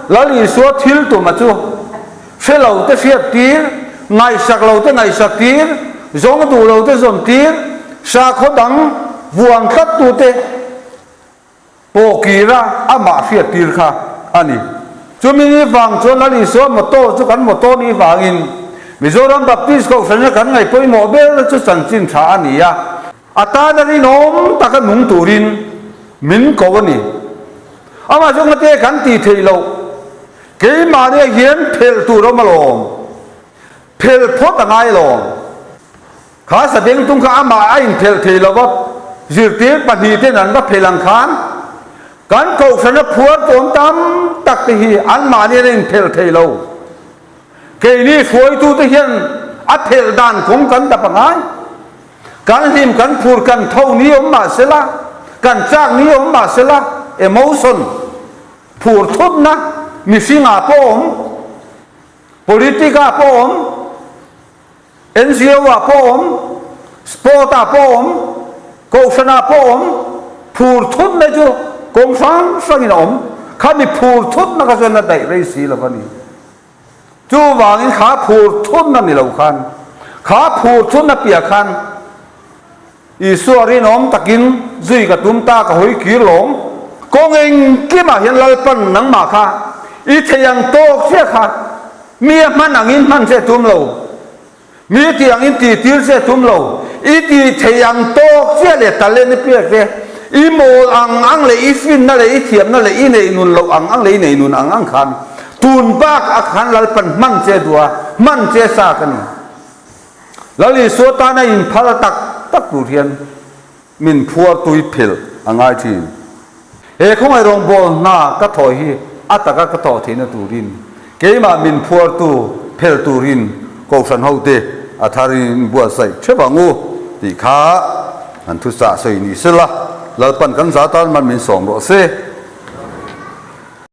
lá lì xóa thiếu tụ mà chú phê lâu tới phê tía ngày sạc lâu tới ngày sạc tía giống tụ lâu tới giống tía sa khó đắng vuông cắt tụ tê bộ kỳ ra mà phê tía kha anh chú mình vàng chú lá lì xóa một tô chú cắn một tô đi vàng in Mizoram Baptist ko fana kan ngai poi mo bel chu san chin tha ani ya ata na ri nom taka nung turin min ko ni ama jong te kan ti thei lo ke ma ne hian phel tu ro ma lo phel phot angai lo kha sa beng tung kha ama ain phel thei lo ba zir te pa hi te nan ba phelang khan kan ko fana phuat tom tam tak te hi an ma ne ren phel thei lo cái này phơi tu tới hiện ắt thề đàn cũng cần đập ngay cần him cần phur cần thâu ní ông mà sẽ là cần trang ní ông mà sẽ là emotion phur thốt na mi phi ngã po ông politica po ông NGO po ông sport po ông coachana po ông phur thốt này chứ công sáng sang ông khai mi phur thốt na cái chuyện là đại rây xí là vậy chú vàng in khá phù thôn na ni lâu khan khá phù thôn na bịa khan Israel ông takin duy cả chúng ta cả hối ký lỏng con anh kia mà hiện lại phần nắng mà kha ít thời gian to xe kha mía man ang in man xe tum lâu mía thì ang in tì tiêu xe tum lâu ít thì thời gian to xe để ta lên cái bịa ít mồ ang lấy ít phim na lấy ít thiệp na lấy ít này nôn lâu ang lấy này nôn ang khan tuôn bác akhan lal pan man che dua man che sa kan lali so ta na in phala tak tu hian min phua tui phil angai thi he khong ai rong bol na ka thoi hi ataka ka tho thina turin ke ma min phua tu phel turin ko san hote atharin bua sai chebangu ti kha an thu sa sei ni sela lal pan kan za tan man min song ro se